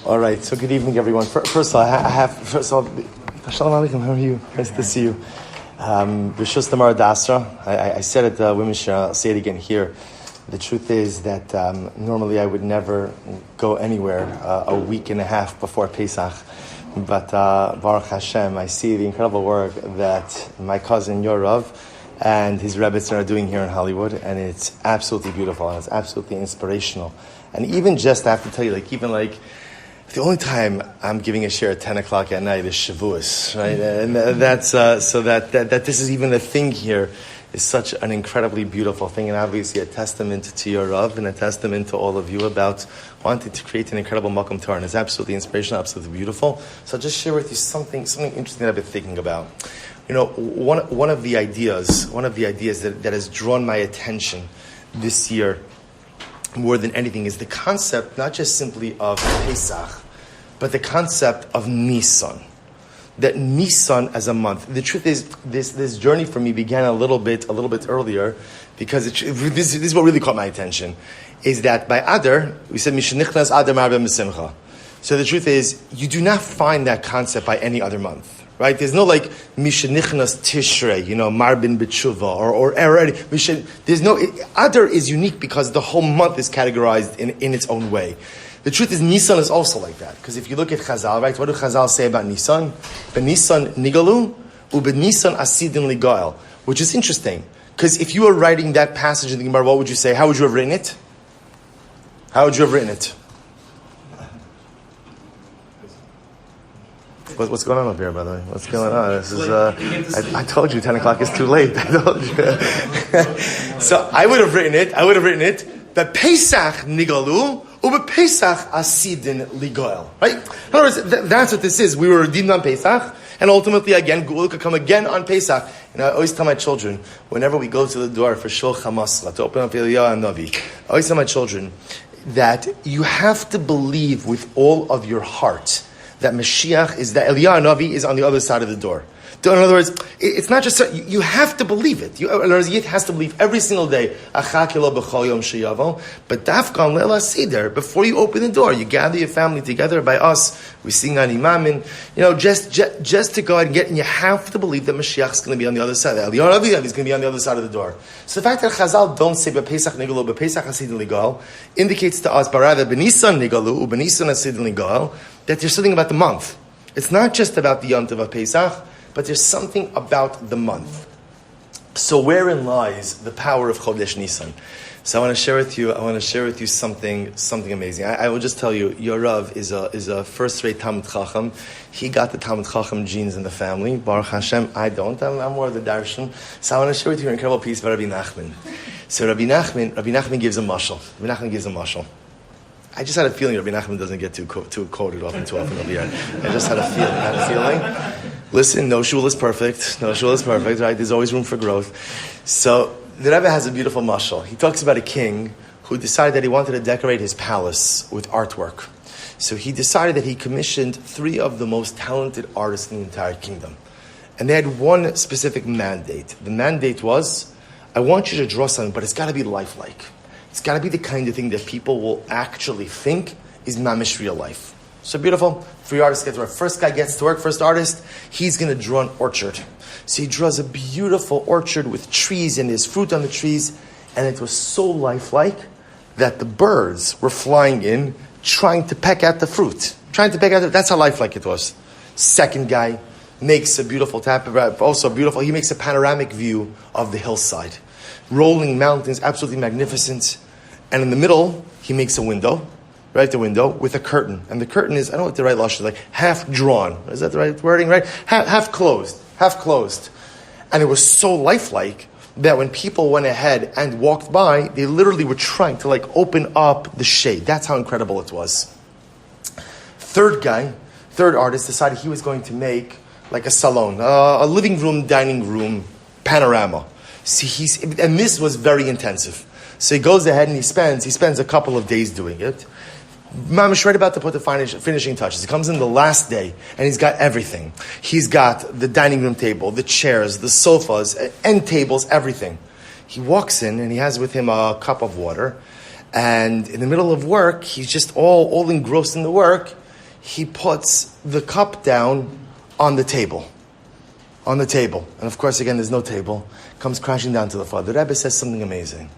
All right, so good evening, everyone. First of all, Shalom Aleichem, how are you? Nice to see you. B'shus Tamar Dasra. I said it, Women's Share, I'll say it again here. The truth is that normally I would never go anywhere a week and a half before Pesach. But Baruch Hashem, I see the incredible work that my cousin Yorav and his Rebbetzin are doing here in Hollywood, and it's absolutely beautiful, and it's absolutely inspirational. And even just, I have to tell you, the only time I'm giving a share at 10 o'clock at night is Shavuos, right? And that's, so that this is even a thing here is such an incredibly beautiful thing, and obviously a testament to your Rav and a testament to all of you about wanting to create an incredible Makom Torah. And it's absolutely inspirational, absolutely beautiful. So I'll just share with you something interesting that I've been thinking about. You know, one of the ideas that has drawn my attention this year more than anything is the concept, not just simply of Pesach, but the concept of Nisan. That Nisan as a month. The truth is, this journey for me began a little bit earlier, because this is what really caught my attention. Is that by Adar, we said Mishenichnas Adar Marbe Mesimcha. So the truth is, you do not find that concept by any other month. Right? There's no Mishenichnas Tishrei, Marbin B'tshuva, or there's no, Adar is unique because the whole month is categorized in its own way. The truth is, Nisan is also like that. Because if you look at Chazal, right, what do Chazal say about Nisan? Ben-Nisan Nigalu, u'ben-Nisan Asidin Ligael. Which is interesting. Because if you were writing that passage in the Gemara, what would you say? How would you have written it? What's going on up here, by the way? What's going on? This is, I told you 10 o'clock is too late. I told you. So I would have written it, but Pesach Nigalu, Uber Pesach Asidin Ligoel. Right? In other words, that's what this is. We were redeemed on Pesach, and ultimately, again, Geula could come again on Pesach. And I always tell my children, whenever we go to the door for Shul Chamasla, to open up Eliyahu and Navi, I always tell my children that you have to believe with all of your heart that Mashiach is, that Eliyahu and Navi is on the other side of the door. In other words, it's not just, you have to believe it. In other words, Yid has to believe every single day, but Dafkan Leila Seder, before you open the door, you gather your family together by us, we sing on Imamin, just to go ahead and get, and you have to believe that Mashiach is going to be on the other side. Eliyahu Navi is going to be on the other side of the door. So the fact that Chazal don't say Pesach Nigalu, Pesach Asidin Ligal, indicates to us, but rather Benisan Nigalu, Benisan Asidin Ligal, that there's something about the month. It's not just about the Yom Tov of Pesach, but there's something about the month. So wherein lies the power of Chodesh Nisan? So I want to share with you something amazing. I will just tell you, your Rav is a first-rate Talmid Chacham. He got the Talmid Chacham genes in the family. Baruch Hashem, I don't. I'm more of the Darshan. So I want to share with you an incredible piece about Rabbi Nachman. So Rabbi Nachman gives a mashal. I just had a feeling Rabbi Nachman doesn't get too quoted often over here. I just had a feeling. Listen, no shul is perfect, right? There's always room for growth. So the Rebbe has a beautiful mashal. He talks about a king who decided that he wanted to decorate his palace with artwork. So he decided that he commissioned 3 of the most talented artists in the entire kingdom. And they had one specific mandate. The mandate was, I want you to draw something, but it's got to be lifelike. It's got to be the kind of thing that people will actually think is mamish real life. So beautiful. 3 artists get to work. First guy gets to work, first artist, he's going to draw an orchard. So he draws a beautiful orchard with trees, and there's fruit on the trees. And it was so lifelike that the birds were flying in, trying to peck at the fruit. That's how lifelike it was. Second guy makes a beautiful he makes a panoramic view of the hillside. Rolling mountains, absolutely magnificent. And in the middle, he makes a window. Right, the window with a curtain, and the curtain is, I don't know what the right lashon is, half drawn. Is that the right wording? Right, half closed, and it was so lifelike that when people went ahead and walked by, they literally were trying to open up the shade. That's how incredible it was. Third artist decided he was going to make a salon, a living room, dining room panorama. See, and this was very intensive. So he goes ahead and he spends a couple of days doing it. Mamish right about to put the finishing touches. He comes in the last day, and he's got everything. He's got the dining room table, the chairs, the sofas, end tables, everything. He walks in, and he has with him a cup of water. And in the middle of work, he's just all engrossed in the work. he puts the cup down on the table. On the table. And of course, again, there's no table. Comes crashing down to the floor. The Rebbe says something amazing.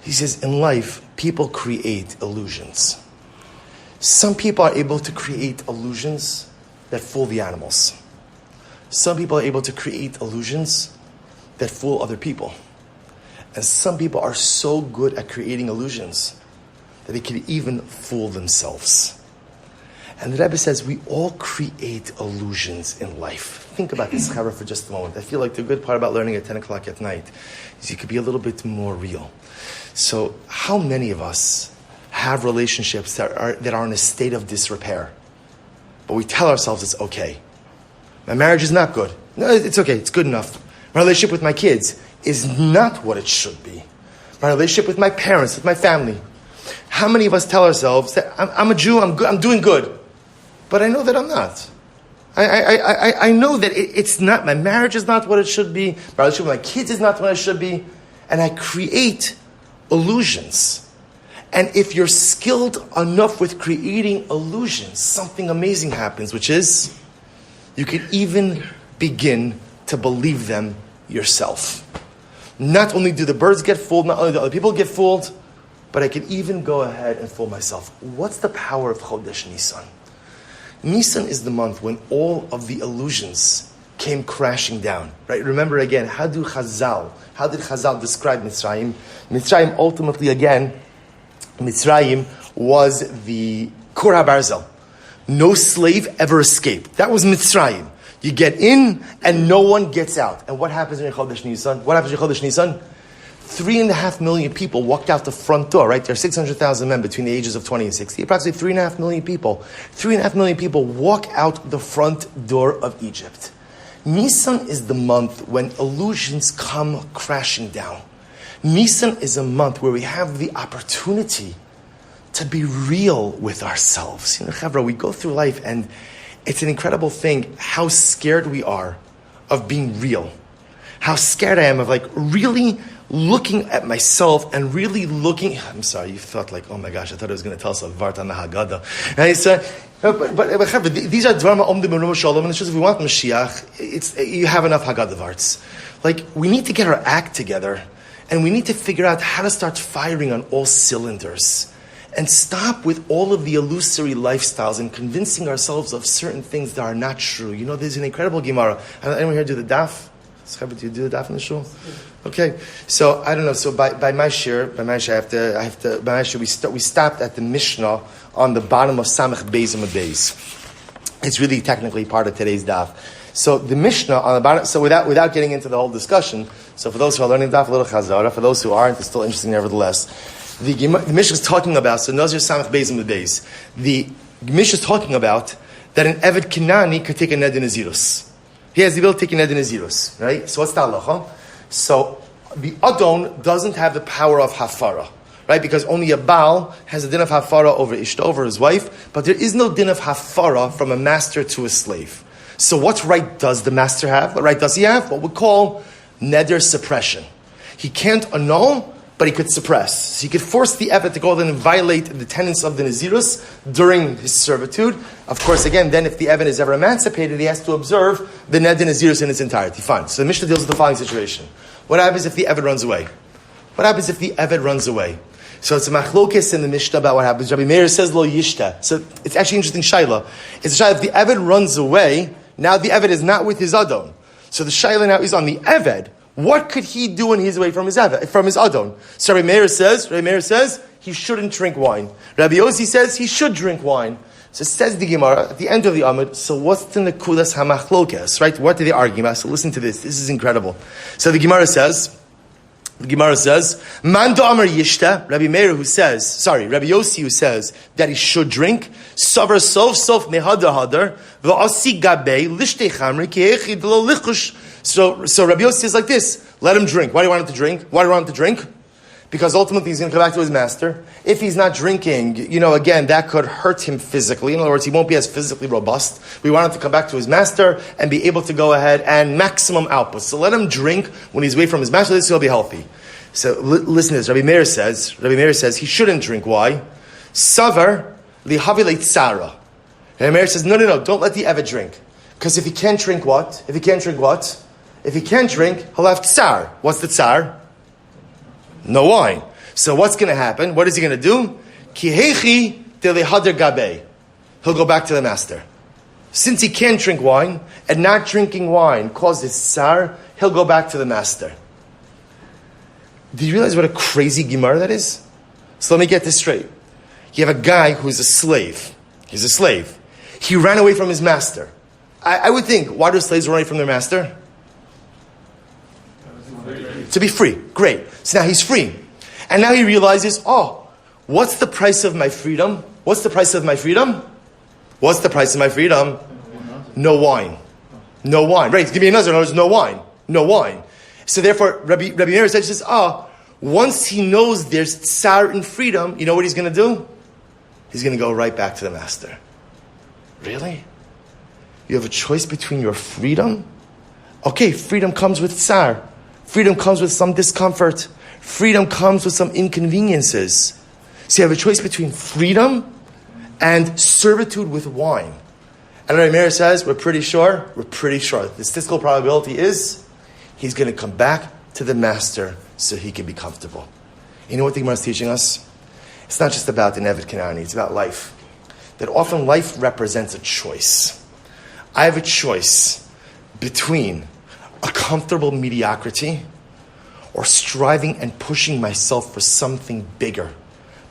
He says, in life, people create illusions. Some people are able to create illusions that fool the animals. Some people are able to create illusions that fool other people. And some people are so good at creating illusions that they can even fool themselves. And the Rebbe says we all create illusions in life. Think about this, Chara, for just a moment. I feel like the good part about learning at 10 o'clock at night is you could be a little bit more real. So how many of us have relationships that are in a state of disrepair, but we tell ourselves it's okay? My marriage is not good. No, it's okay. It's good enough. My relationship with my kids is not what it should be. My relationship with my parents, with my family. How many of us tell ourselves that I'm a Jew, I'm good, I'm doing good, but I know that I'm not. I know that it's not. My marriage is not what it should be. My relationship with my kids is not what it should be, and I create illusions. And if you're skilled enough with creating illusions, something amazing happens, which is you can even begin to believe them yourself. Not only do the birds get fooled, not only do other people get fooled, but I can even go ahead and fool myself. What's the power of Chodesh Nisan? Nisan is the month when all of the illusions came crashing down. Right? Remember again, how did Chazal describe Mitzrayim? Mitzrayim ultimately, again, Mitzrayim was the Kur HaBarzel. No slave ever escaped. That was Mitzrayim. You get in and no one gets out. And what happens in Chodesh Nisan? 3.5 million people walked out the front door, right? There are 600,000 men between the ages of 20 and 60. Approximately 3.5 million people. 3.5 million people walk out the front door of Egypt. Nisan is the month when illusions come crashing down. Nisan is a month where we have the opportunity to be real with ourselves. Chavra, we go through life and it's an incredible thing how scared we are of being real. How scared I am of really looking at myself and really looking. I'm sorry, you thought oh my gosh, I thought I was going to tell us a Vart on the Haggadah. And I said, but these are Dvarma Omdim and Rum Shalom, and it's just if we want Mashiach, you have enough Haggadah Varts. We need to get our act together, and we need to figure out how to start firing on all cylinders. And stop with all of the illusory lifestyles and convincing ourselves of certain things that are not true. There's an incredible Gemara. Anyone here do the daf? Do you do the daf in the shul? Okay. So I don't know. So by my share, we stopped at the Mishnah on the bottom of Samech Beis and Beis. It's really technically part of today's daf. So the Mishnah on the bottom. So without getting into the whole discussion. So for those who are learning daf, a little chazara. For those who aren't, it's still interesting nevertheless. The Mishnah is talking about, so Nazir Samech Beis and Beis. The Mishnah is talking about that an Eved Kinani could take a ned in Nazirus. He has the ability to take a ned in Nazirus, right? So what's the halacha? So the Adon doesn't have the power of Hafara, right? Because only a Baal has a din of Hafara over Ishta, over his wife, but there is no din of Hafara from a master to a slave. So what right does the master have? What right does he have? What we call neder suppression. He can't annul, but he could suppress. So he could force the Eved to go in and violate the tenets of the Nazirus during his servitude. Of course, again, then if the Eved is ever emancipated, he has to observe the Ned and Nazirus in its entirety. Fine. So the Mishnah deals with the following situation. What happens if the Eved runs away? What happens if the Eved runs away? So it's a machlokes in the Mishnah about what happens. Rabbi Meir says lo yishta. So it's actually interesting shaila. It's a shaila if the Eved runs away, now the Eved is not with his Adon. So the shaila now is on the Eved. What could he do when he's away from his Adon? So Rabbi Meir says he shouldn't drink wine. Rabbi Yossi says he should drink wine. So it says the Gemara at the end of the Amud. So what's the nekudas hamachlokes? Right? What are they arguing about? So listen to this. This is incredible. So the Gemara says, Mando Amar Yishta. Rabbi Yossi who says that he should drink. Savar sof mehadar hadar v'asi gabei lishtei chamri ki'echid lo lichush. So Rabbi Yossi says like this: let him drink. Why do you want him to drink? Because ultimately he's going to come back to his master. If he's not drinking, again, that could hurt him physically. In other words, he won't be as physically robust. We want him to come back to his master and be able to go ahead and maximum output. So let him drink when he's away from his master. This will be healthy. So listen to this. Rabbi Meir says he shouldn't drink. Why? Savar lihavile tzara. And Meir says, no, don't let the Eved drink. Because if he can't drink what? If he can't drink, he'll have tsar. What's the tsar? No wine. So what's going to happen? What is he going to do? Ki heichi delehadar gabe. He'll go back to the master. Since he can't drink wine, and not drinking wine causes tsar, he'll go back to the master. Do you realize what a crazy Gemara that is? So let me get this straight. You have a guy who's a slave. He's a slave. He ran away from his master. I would think, why do slaves run away from their master? To be free. Great. So now he's free. And now he realizes, what's the price of my freedom? What's the price of my freedom? What's the price of my freedom? No wine. No wine. Right, give me another. No, there's no wine. No wine. So therefore, Rabbi Meir says, once he knows there's tsar in freedom, you know what he's going to do? He's going to go right back to the master. Really? You have a choice between your freedom? Okay, freedom comes with tsar. Freedom comes with some discomfort. Freedom comes with some inconveniences. So you have a choice between freedom and servitude with wine. And Rabbi Meir says, we're pretty sure. The statistical probability is he's going to come back to the master so he can be comfortable. You know what the Gemara is teaching us? It's not just about the Eved Kanani, it's about life. That often life represents a choice. I have a choice between a comfortable mediocrity or striving and pushing myself for something bigger,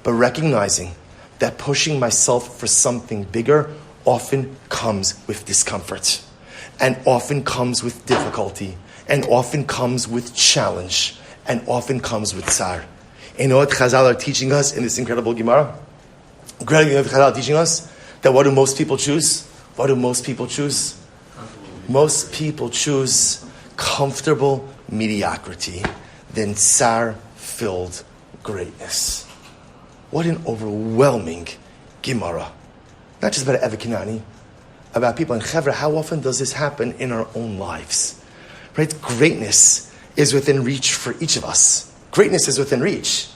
but recognizing that pushing myself for something bigger often comes with discomfort, and often comes with difficulty, and often comes with challenge, and often comes with tsar. You know what Chazal are teaching us in this incredible Gemara? Chazal are teaching us that what do most people choose? What do most people choose? Most people choose comfortable mediocrity than tsar-filled greatness. What an overwhelming Gemara. Not just about Eved Kanani, about people in Chevra. How often does this happen in our own lives? Right? Greatness is within reach for each of us. Greatness is within reach.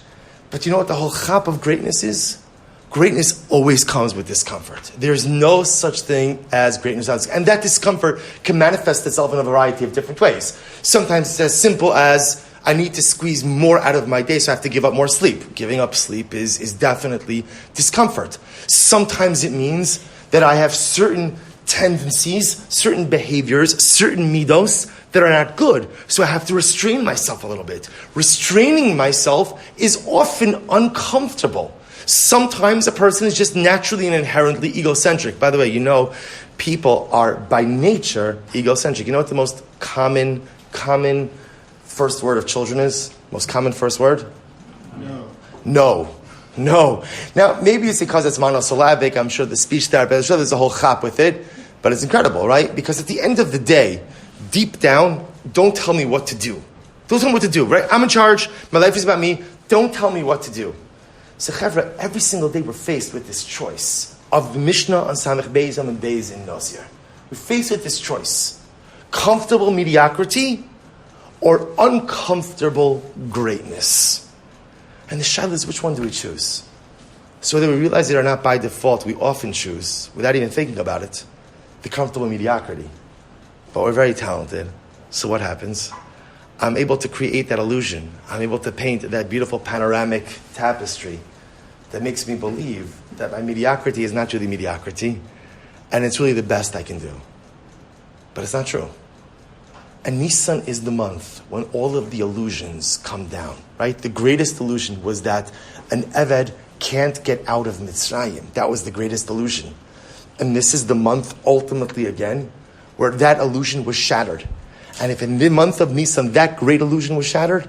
But you know what the whole chap of greatness is? Greatness always comes with discomfort. There's no such thing as greatness. And that discomfort can manifest itself in a variety of different ways. Sometimes it's as simple as, I need to squeeze more out of my day, so I have to give up more sleep. Giving up sleep is definitely discomfort. Sometimes it means that I have certain tendencies, certain behaviors, certain midos that are not good. So I have to restrain myself a little bit. Restraining myself is often uncomfortable. Sometimes a person is just naturally and inherently egocentric. By the way, you know, people are by nature egocentric. You know what the most common first word of children is? Most common first word? No. Now, maybe it's because it's monosyllabic. I'm sure the speech therapist, I'm sure there's a whole chap with it. But it's incredible, right? Because at the end of the day, deep down, don't tell me what to do. Don't tell me what to do, right? I'm in charge. My life is about me. Don't tell me what to do. So, Chevra, every single day we're faced with this choice of the Mishnah on Samech Beis and Beis in Nosir. We're faced with this choice. Comfortable mediocrity or uncomfortable greatness. And the shaila is, which one do we choose? So whether we realize it or not by default, we often choose, without even thinking about it, the comfortable mediocrity. But we're very talented. So what happens? I'm able to create that illusion. I'm able to paint that beautiful panoramic tapestry that makes me believe that my mediocrity is not really mediocrity, and it's really the best I can do. But it's not true. And Nisan is the month when all of the illusions come down, right? The greatest illusion was that an Eved can't get out of Mitzrayim. That was the greatest illusion. And this is the month, ultimately again, where that illusion was shattered. And if in the month of Nisan that great illusion was shattered,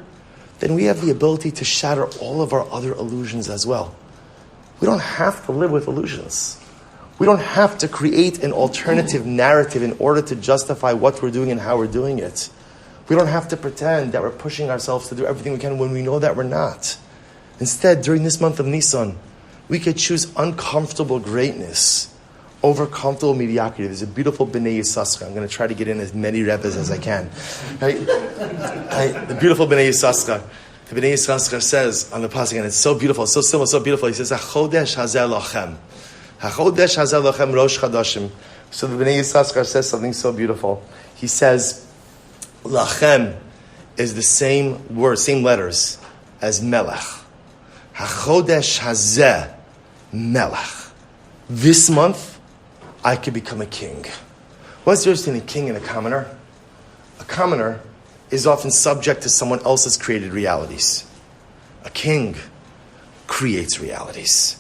then we have the ability to shatter all of our other illusions as well. We don't have to live with illusions. We don't have to create an alternative narrative in order to justify what we're doing and how we're doing it. We don't have to pretend that we're pushing ourselves to do everything we can when we know that we're not. Instead, during this month of Nisan, we could choose uncomfortable greatness over comfortable mediocrity. There's a beautiful Bnei Yissaschar. I'm going to try to get in as many rebbes as I can. Right? The beautiful Bnei Yissaschar. The Bnei Yissaschar says on the pasuk, and it's so beautiful, so simple, so beautiful. He says, "Chodesh hazeh lachem." HaChodesh hazeh lachem rosh chadashim. So the Bnei Yissaschar says something so beautiful. He says, lachem is the same word, same letters as melech. HaChodesh hazeh melech. This month, I could become a king. What's the difference between a king and a commoner? A commoner is often subject to someone else's created realities. A king creates realities.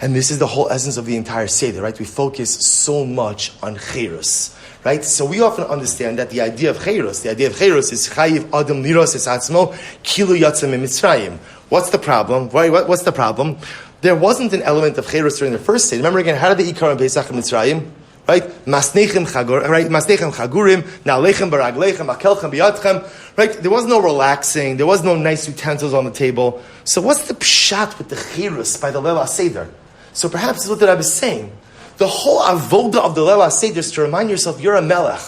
And this is the whole essence of the entire Seder, right? We focus so much on Chayrus, right? So we often understand that the idea of Chayrus is Chayiv Adam Liros Es Atzmo Kilu Yatzem Mitzrayim. What's the problem? What's the problem? There wasn't an element of Chayrus during the first Seder. Remember again, how did the Ikar and Pesach in Mitzrayim? Right? Masnechem chagurim, na'alechem baraglechem, akelchem biyadchem. Right? There was no relaxing. There was no nice utensils on the table. So what's the pshat with the chirus by the Leil HaSeder? So perhaps this is what the Rebbe is saying. The whole avoda of the Leil HaSeder is to remind yourself you're a melech.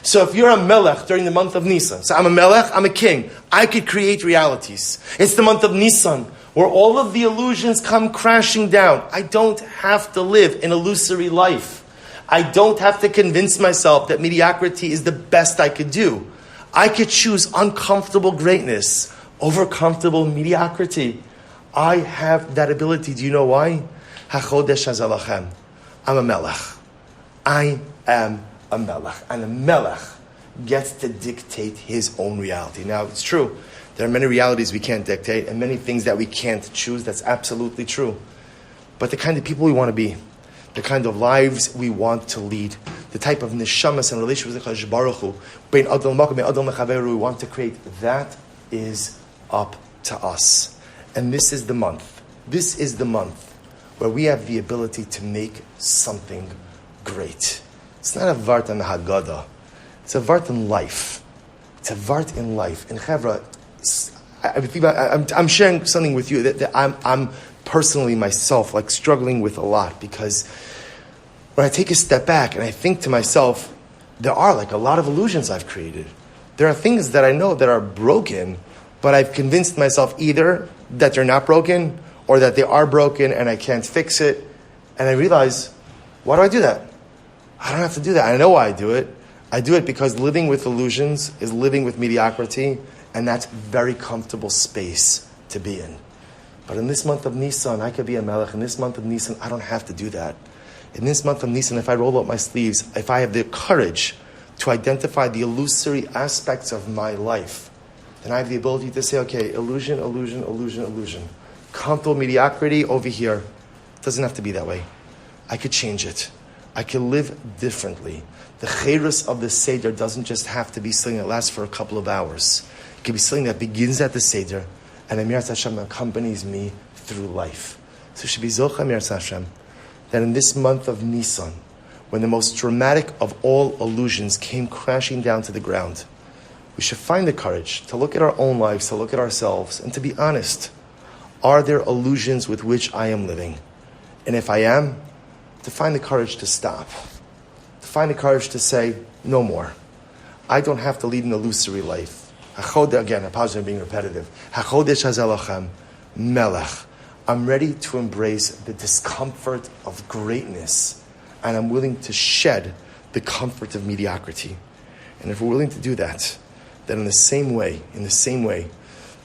So if you're a melech during the month of Nisan, so I'm a melech, I'm a king. I could create realities. It's the month of Nisan, where all of the illusions come crashing down. I don't have to live an illusory life. I don't have to convince myself that mediocrity is the best I could do. I could choose uncomfortable greatness over comfortable mediocrity. I have that ability. Do you know why? HaChodesh hazeh lachem. I'm a melech. I am a melech. And a melech gets to dictate his own reality. Now, it's true. There are many realities we can't dictate and many things that we can't choose. That's absolutely true. But the kind of people we want to be, the kind of lives we want to lead, the type of neshamas and relationships with HaKadosh Baruch Hu, bein adam l'makom, bein adam l'chaveru, we want to create, that is up to us. And this is the month. This is the month where we have the ability to make something great. It's not a vart in the Haggadah. It's a vart in life. It's a vart in life. And Chevra, I'm sharing something with you that I'm personally myself like struggling with a lot, because when I take a step back and I think to myself, there are like a lot of illusions I've created. There are things that I know that are broken, but I've convinced myself either that they're not broken or that they are broken and I can't fix it. And I realize, why do I do that? I don't have to do that. I know why I do it. I do it because living with illusions is living with mediocrity, and that's very comfortable space to be in. But in this month of Nisan, I could be a melech. In this month of Nisan, I don't have to do that. In this month of Nisan, if I roll up my sleeves, if I have the courage to identify the illusory aspects of my life, then I have the ability to say, okay, illusion, illusion, illusion, illusion. Comfortable mediocrity over here. It doesn't have to be that way. I could change it. I can live differently. The chayrus of the Seder doesn't just have to be something that lasts for a couple of hours. It can be something that begins at the Seder and Emirat Hashem accompanies me through life. So it should be Zocha Emirat Hashem that in this month of Nisan, when the most dramatic of all illusions came crashing down to the ground, we should find the courage to look at our own lives, to look at ourselves, and to be honest. Are there illusions with which I am living? And if I am, to find the courage to stop. To find the courage to say, no more. I don't have to lead an illusory life. Again, I apologize for being repetitive. HaChodesh hazeh lachem, melech. I'm ready to embrace the discomfort of greatness, and I'm willing to shed the comfort of mediocrity. And if we're willing to do that, then in the same way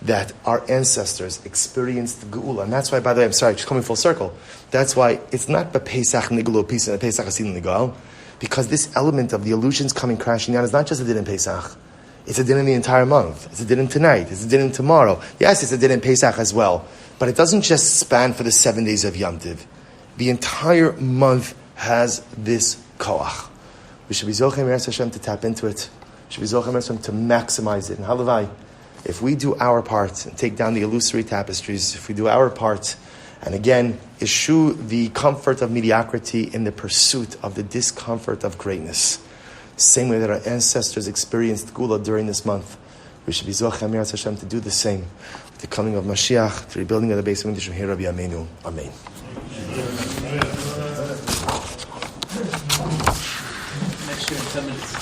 that our ancestors experienced Geula, and that's why, by the way, I'm sorry, just coming full circle, that's why it's not B'Pesach Niglu Pisa, Pesach Asin Nigal, because this element of the illusions coming crashing down is not just a din in Pesach. It's a din in the entire month. It's a din in tonight. It's a din in tomorrow. Yes, it's a din in Pesach as well. But it doesn't just span for the 7 days of Yom Tiv. The entire month has this koach. We should be Zochem Eretz Hashem to tap into it. We should be Zochem Eretz Hashem to maximize it. And halavai, if we do our part and take down the illusory tapestries, if we do our part, and again, eschew the comfort of mediocrity in the pursuit of the discomfort of greatness, same way that our ancestors experienced Gula during this month, we should be Zocheh Emirat Hashem to do the same with the coming of Mashiach, the rebuilding of the base of Mikdash from here, Rabbi Amenu. Amen. Next year in 10 minutes.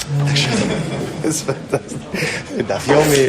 It's fantastic. Daf Yomi,